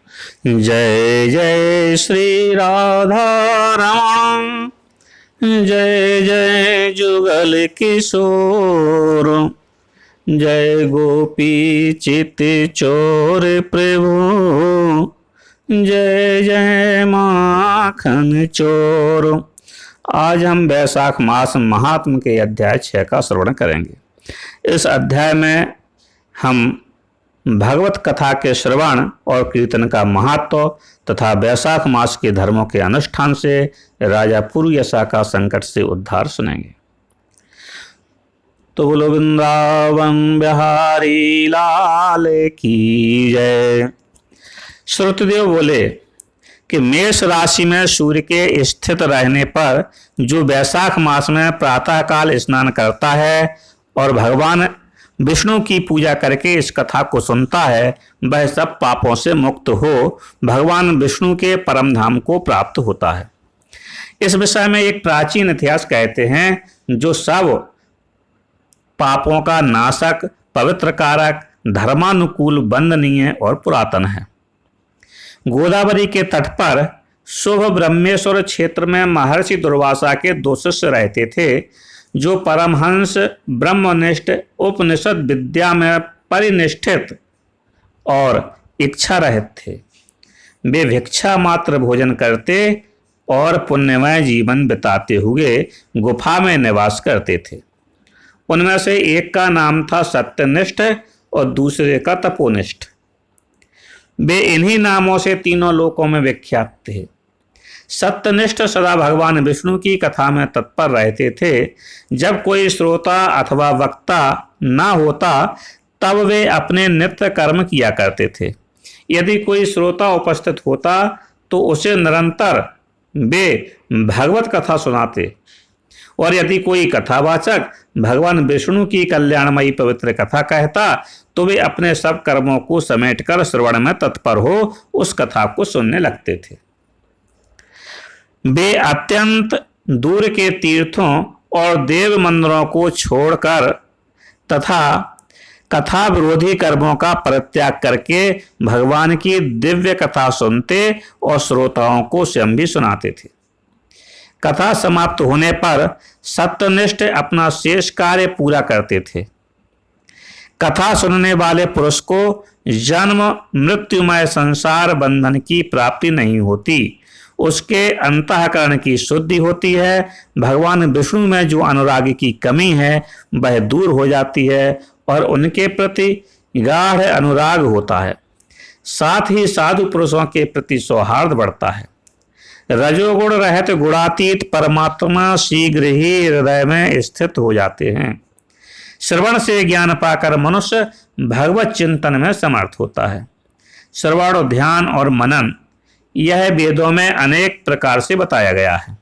जय जय श्री राधा रमण, जय जय जुगल किशोर, जय गोपी चित चोर प्रभु, जय जय माखन चोर। आज हम वैशाख मास महात्म के अध्याय 6 का श्रवण करेंगे। इस अध्याय में हम भगवत कथा के श्रवण और कीर्तन का महत्व तथा वैशाख मास के धर्मों के अनुष्ठान से राजा पुरुयशा का संकट से उद्धार सुनेंगे। तो बोलो वृंदावन बिहारी लाल की जय। श्रुतदेव बोले कि मेष राशि में सूर्य के स्थित रहने पर जो वैशाख मास में प्रातःकाल स्नान करता है और भगवान विष्णु की पूजा करके इस कथा को सुनता है, वह सब पापों से मुक्त हो भगवान विष्णु के परम धाम को प्राप्त होता है। इस विषय में एक प्राचीन इतिहास कहते हैं जो सब पापों का नाशक, पवित्र कारक, धर्मानुकूल, वंदनीय और पुरातन है। गोदावरी के तट पर शुभ ब्रह्मेश्वर क्षेत्र में महर्षि दुर्वासा के 2 शिष्य रहते थे जो परमहंस, ब्रह्मनिष्ठ, उपनिषद विद्या में परिनिष्ठित और इच्छा रहित थे। वे भिक्षा मात्र भोजन करते और पुण्यमय जीवन बिताते हुए गुफा में निवास करते थे। उनमें से एक का नाम था सत्यनिष्ठ और दूसरे का तपोनिष्ठ। वे इन्हीं नामों से तीनों लोकों में विख्यात थे। सत्यनिष्ठ सदा भगवान विष्णु की कथा में तत्पर रहते थे। जब कोई श्रोता अथवा वक्ता ना होता तब वे अपने नित्य कर्म किया करते थे। यदि कोई श्रोता उपस्थित होता तो उसे निरंतर वे भगवत कथा सुनाते और यदि कोई कथावाचक भगवान विष्णु की कल्याणमयी पवित्र कथा कहता तो वे अपने सब कर्मों को समेटकर श्रवण में तत्पर हो उस कथा को सुनने लगते थे। वे अत्यंत दूर के तीर्थों और देव मंदिरों को छोड़कर तथा कथा विरोधी कर्मों का परित्याग करके भगवान की दिव्य कथा सुनते और श्रोताओं को स्वयं भी सुनाते थे। कथा समाप्त होने पर सत्यनिष्ठ अपना शेष कार्य पूरा करते थे। कथा सुनने वाले पुरुष को जन्म मृत्युमय संसार बंधन की प्राप्ति नहीं होती, उसके अंतःकरण की शुद्धि होती है। भगवान विष्णु में जो अनुराग की कमी है वह दूर हो जाती है और उनके प्रति गाढ़ अनुराग होता है। साथ ही साधु पुरुषों के प्रति सौहार्द बढ़ता है। रजोगुण रहित गुणातीत परमात्मा शीघ्र ही हृदय में स्थित हो जाते हैं। श्रवण से ज्ञान पाकर मनुष्य भगवत चिंतन में समर्थ होता है। श्रवण, ध्यान और मनन यह वेदों में अनेक प्रकार से बताया गया है।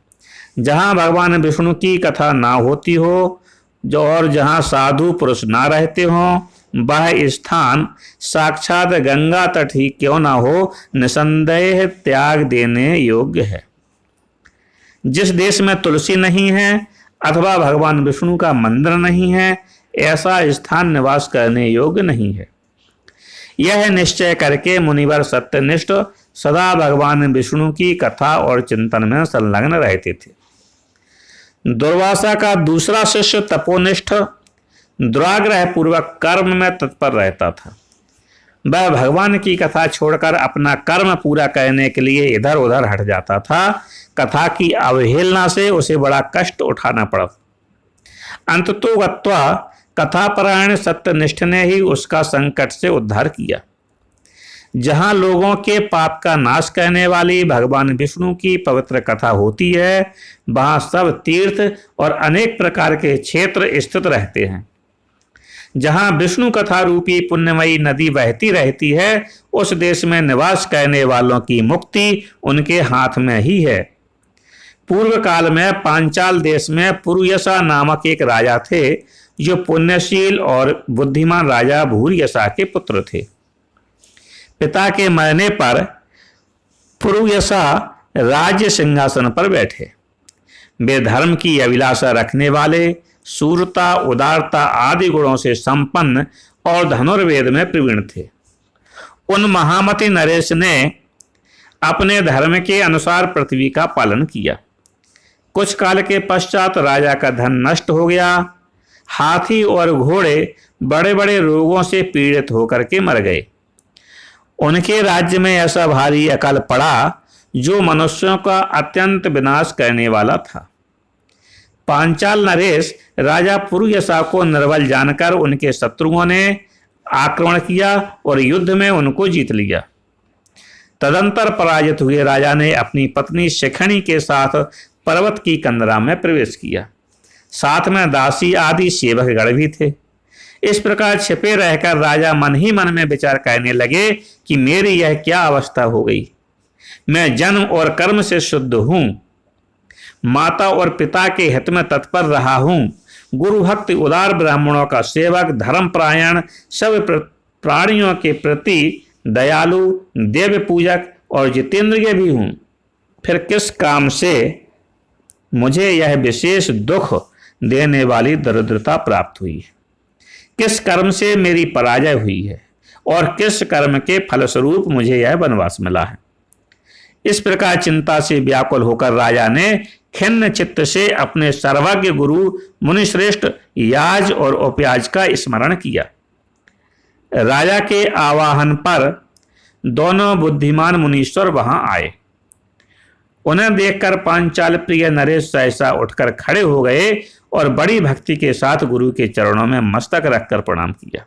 जहाँ भगवान विष्णु की कथा ना होती हो जो और जहाँ साधु पुरुष ना रहते हों वह स्थान साक्षात गंगा तट ही क्यों ना हो निसंदेह त्याग देने योग्य है। जिस देश में तुलसी नहीं है अथवा भगवान विष्णु का मंदिर नहीं है ऐसा स्थान निवास करने योग्य नहीं है। यह निश्चय करके मुनिवर सत्यनिष्ठ सदा भगवान विष्णु की कथा और चिंतन में संलग्न रहते थे। दुर्वासा का दूसरा शिष्य तपोनिष्ठ दुराग्रह पूर्वक कर्म में तत्पर रहता था। वह भगवान की कथा छोड़कर अपना कर्म पूरा करने के लिए इधर उधर हट जाता था। कथा की अवहेलना से उसे बड़ा कष्ट उठाना पड़ा। अंततो गत्वा कथापरायण सत्यनिष्ठ ने ही उसका संकट से उद्धार किया। जहाँ लोगों के पाप का नाश करने वाली भगवान विष्णु की पवित्र कथा होती है वहाँ सब तीर्थ और अनेक प्रकार के क्षेत्र स्थित रहते हैं। जहाँ विष्णु कथा रूपी पुण्यमयी नदी बहती रहती है उस देश में निवास करने वालों की मुक्ति उनके हाथ में ही है। पूर्व काल में पांचाल देश में पुरुयशा नामक एक राजा थे जो पुण्यशील और बुद्धिमान राजा भूरियशा के पुत्र थे। पिता के मरने पर पुरुयशा राज्य सिंहासन पर बैठे। वे धर्म की अभिलाषा रखने वाले, शूरता, उदारता आदि गुणों से संपन्न और धनुर्वेद में प्रवीण थे। उन महामती नरेश ने अपने धर्म के अनुसार पृथ्वी का पालन किया। कुछ काल के पश्चात राजा का धन नष्ट हो गया। हाथी और घोड़े बड़े बड़े रोगों से पीड़ित होकर के मर गए। उनके राज्य में ऐसा भारी अकाल पड़ा जो मनुष्यों का अत्यंत विनाश करने वाला था। पांचाल नरेश राजा पुरुयसा को निर्बल जानकर उनके शत्रुओं ने आक्रमण किया और युद्ध में उनको जीत लिया। तदंतर पराजित हुए राजा ने अपनी पत्नी शिखणी के साथ पर्वत की कंदरा में प्रवेश किया। साथ में दासी आदि सेवकगण भी थे। इस प्रकार छिपे रहकर राजा मन ही मन में विचार करने लगे कि मेरी यह क्या अवस्था हो गई। मैं जन्म और कर्म से शुद्ध हूं, माता और पिता के हित में तत्पर रहा हूं, गुरु भक्त उदार ब्राह्मणों का सेवक, धर्मपरायण, सब प्राणियों के प्रति दयालु, देव पूजक और जितेंद्रिय भी हूं। फिर किस काम से मुझे यह विशेष दुख देने वाली दरिद्रता प्राप्त हुई है? किस कर्म से मेरी पराजय हुई है और किस कर्म के फलस्वरूप मुझे यह वनवास मिला है? इस प्रकार चिंता से व्याकुल होकर राजा ने खिन्न चित्त से अपने सर्वज्ञ गुरु मुनिश्रेष्ठ याज और उपयाज का स्मरण किया। राजा के आवाहन पर दोनों बुद्धिमान मुनीश्वर वहां आए। उन्हें देखकर पांचाल प्रिय नरेश सहसा उठकर खड़े हो गए और बड़ी भक्ति के साथ गुरु के चरणों में मस्तक रखकर प्रणाम किया।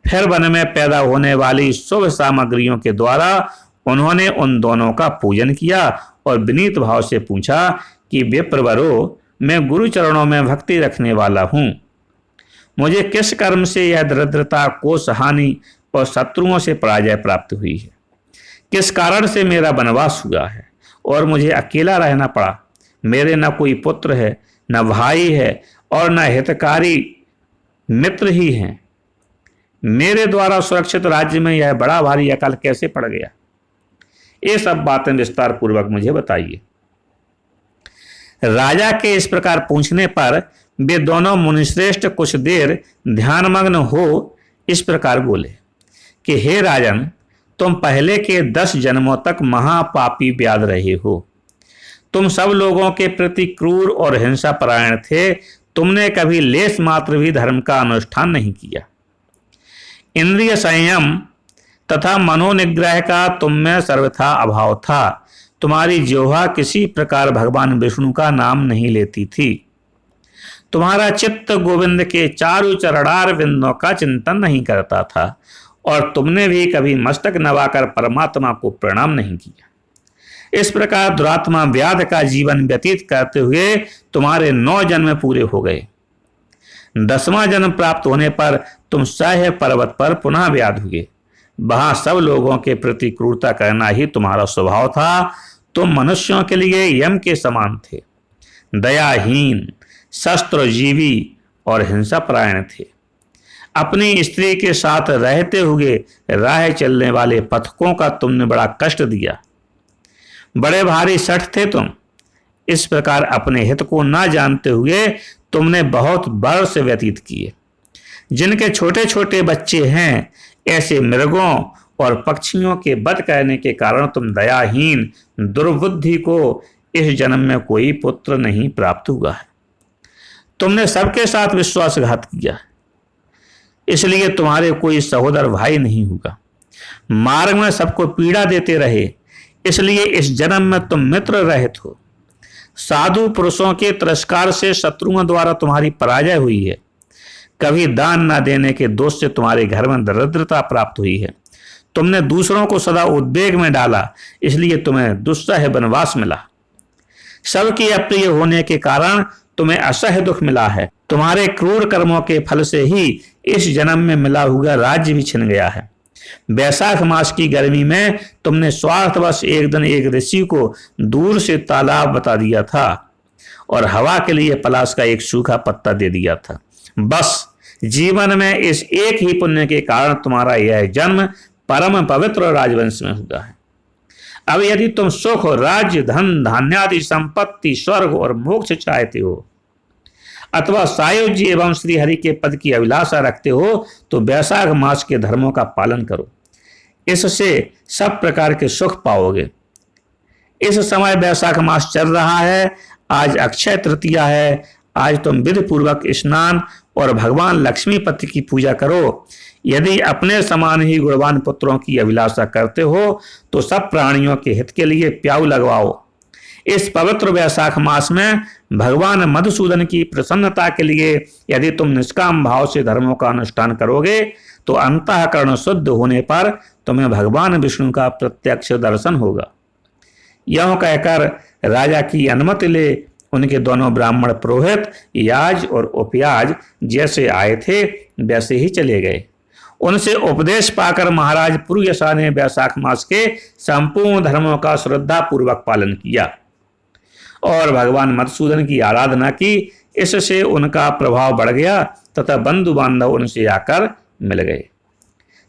फिर वन में पैदा होने वाली शुभ सामग्रियों के द्वारा उन्होंने उन दोनों का पूजन किया और विनीत भाव से पूछा कि विप्रवरो, मैं गुरु चरणों में भक्ति रखने वाला हूं। मुझे किस कर्म से यह दरिद्रता, कोष हानि और शत्रुओं से पराजय प्राप्त हुई है? किस कारण से मेरा वनवास हुआ है और मुझे अकेला रहना पड़ा? मेरे न कोई पुत्र है, न भाई है और न हितकारी मित्र ही हैं। मेरे द्वारा सुरक्षित राज्य में यह बड़ा भारी अकाल कैसे पड़ गया? ये सब बातें विस्तार पूर्वक मुझे बताइए। राजा के इस प्रकार पूछने पर वे दोनों मुनिश्रेष्ठ कुछ देर ध्यानमग्न हो इस प्रकार बोले कि हे राजन, तुम पहले के 10 जन्मों तक महापापी व्याध रहे हो। तुम सब लोगों के प्रति क्रूर और हिंसा परायण थे। तुमने कभी लेश मात्र भी धर्म का अनुष्ठान नहीं किया। इंद्रिय संयम तथा मनोनिग्रह का तुम में सर्वथा अभाव था। तुम्हारी जिह्वा किसी प्रकार भगवान विष्णु का नाम नहीं लेती थी। तुम्हारा चित्त गोविंद के चारु चरणार बिंदों का चिंतन नहीं करता था और तुमने भी कभी मस्तक नवाकर परमात्मा को प्रणाम नहीं किया। इस प्रकार दुरात्मा व्याध का जीवन व्यतीत करते हुए तुम्हारे 9 जन्म पूरे हो गए। 10वां जन्म प्राप्त होने पर तुम सह्य पर्वत पर पुनः व्याध हुए। वहां सब लोगों के प्रति क्रूरता करना ही तुम्हारा स्वभाव था। तुम मनुष्यों के लिए यम के समान थे, दयाहीन, शस्त्रजीवी और हिंसापरायण थे। अपनी स्त्री के साथ रहते हुए राह चलने वाले पथिकों का तुमने बड़ा कष्ट दिया। बड़े भारी शठ थे तुम। इस प्रकार अपने हित को ना जानते हुए तुमने बहुत वर्ष व्यतीत किए। जिनके छोटे छोटे बच्चे हैं, ऐसे मृगों और पक्षियों के वध करने के कारण तुम दयाहीन दुर्बुद्धि को इस जन्म में कोई पुत्र नहीं प्राप्त हुआ है। तुमने सबके साथ विश्वासघात किया, इसलिए तुम्हारे कोई सहोदर भाई नहीं होगा। मार्ग में सबको पीड़ा देते रहे, इसलिए इस जन्म में तुम मित्र रहित हो। साधु पुरुषों के तिरस्कार से शत्रुओं द्वारा तुम्हारी पराजय हुई है। कभी दान न देने के दोष से तुम्हारे घर में दरिद्रता प्राप्त हुई है। तुमने दूसरों को सदा उद्वेग में डाला, इसलिए तुम्हें दुस्सह वनवास मिला। सबकी अप्रिय होने के कारण तुम्हें असह्य दुख मिला है। तुम्हारे क्रूर कर्मों के फल से ही इस जन्म में मिला हुआ राज्य भी छिन गया है। वैशाख मास की गर्मी में तुमने स्वार्थवश एक दिन एक ऋषि को दूर से तालाब बता दिया था और हवा के लिए पलाश का एक सूखा पत्ता दे दिया था। बस जीवन में इस एक ही पुण्य के कारण तुम्हारा यह जन्म परम पवित्र राजवंश में हुआ है। अब यदि तुम सुख, राज्य, धन, धान्यादि संपत्ति, स्वर्ग और मोक्ष चाहते हो अथवा सायुज्य एवं श्री हरि के पद की अभिलाषा रखते हो तो वैशाख मास के धर्मों का पालन करो। इससे सब प्रकार के सुख पाओगे। इस समय वैशाख मास चल रहा है। आज अक्षय तृतीया है। आज तुम विधि पूर्वक स्नान और भगवान लक्ष्मीपति की पूजा करो। यदि अपने समान ही गुणवान पुत्रों की अभिलाषा करते हो तो सब प्राणियों के हित के लिए प्याऊ लगवाओ। इस पवित्र वैशाख मास में भगवान मधुसूदन की प्रसन्नता के लिए यदि तुम निष्काम भाव से धर्मों का अनुष्ठान करोगे तो अंतःकरण शुद्ध होने पर तुम्हें भगवान विष्णु का प्रत्यक्ष दर्शन होगा। यह कहकर राजा की अनुमति ले उनके दोनों ब्राह्मण पुरोहित याज और उपयाज जैसे आए थे वैसे ही चले गए। उनसे उपदेश पाकर महाराज पुरुयशा ने वैशाख मास के संपूर्ण धर्मों का श्रद्धा पूर्वक पालन किया और भगवान मधुसूदन की आराधना की। इससे उनका प्रभाव बढ़ गया तथा बंधु बांधव उनसे आकर मिल गए।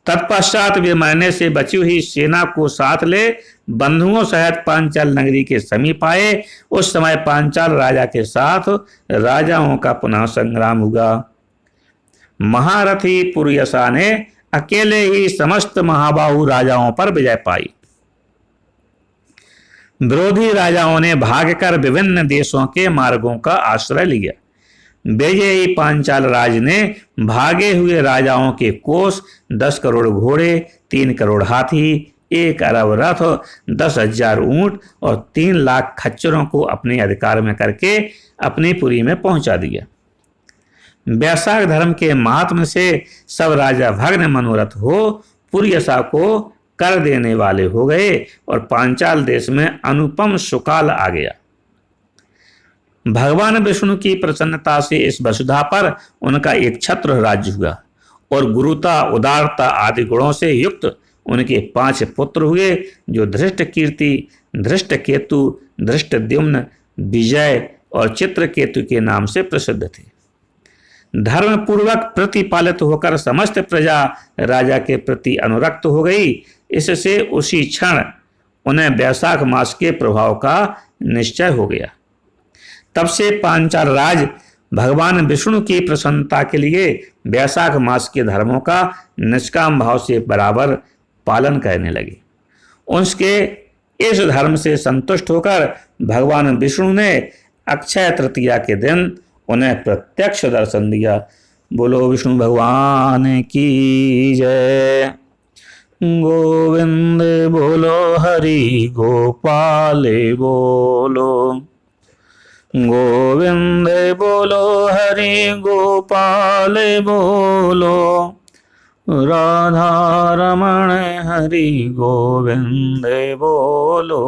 तत्पश्चात वे मरने से बची हुई सेना को साथ ले बंधुओं सहित पांचाल नगरी के समीप आए। उस समय पांचाल राजा के साथ राजाओं का पुनः संग्राम हुआ। महारथी पुरुयशा ने अकेले ही समस्त महाबाहु राजाओं पर विजय पाई। विरोधी राजाओं ने भागकर विभिन्न देशों के मार्गों का आश्रय लिया। विजयी पांचाल राज ने भागे हुए राजाओं के कोष 10 करोड़ घोड़े, 3 करोड़ हाथी, 1 अरब रथ, 10,000 ऊंट और 3 लाख खच्चरों को अपने अधिकार में करके अपनी पुरी में पहुंचा दिया। वैशाख धर्म के महात्म से सब राजा भग्न मनोरथ हो पुरुयशा को कर देने वाले हो गए और पांचाल देश में अनुपम सुकाल आ गया। भगवान विष्णु की प्रसन्नता से इस वसुधा पर उनका एक छत्र राज्य हुआ और गुरुता, उदारता आदि गुणों से युक्त उनके 5 पुत्र हुए जो धृष्टकीर्ति, धृष्टकेतु, धृष्टद्युम्न, विजय और चित्रकेतु के नाम से प्रसिद्ध थे। धर्म पूर्वक प्रतिपालित होकर समस्त प्रजा राजा के प्रति अनुरक्त हो गई। इससे उसी क्षण उन्हें वैशाख मास के प्रभाव का निश्चय हो गया। तब से पांचाल राज भगवान विष्णु की प्रसन्नता के लिए वैशाख मास के धर्मों का निष्काम भाव से बराबर पालन करने लगे। उसके इस धर्म से संतुष्ट होकर भगवान विष्णु ने अक्षय तृतीया के दिन उन्हें प्रत्यक्ष दर्शन दिया। बोलो विष्णु भगवान की जय। गोविंद बोलो हरि गोपाल बोलो। गोविंद बोलो हरि गोपाल बोलो। राधा रमण हरि गोविंद बोलो।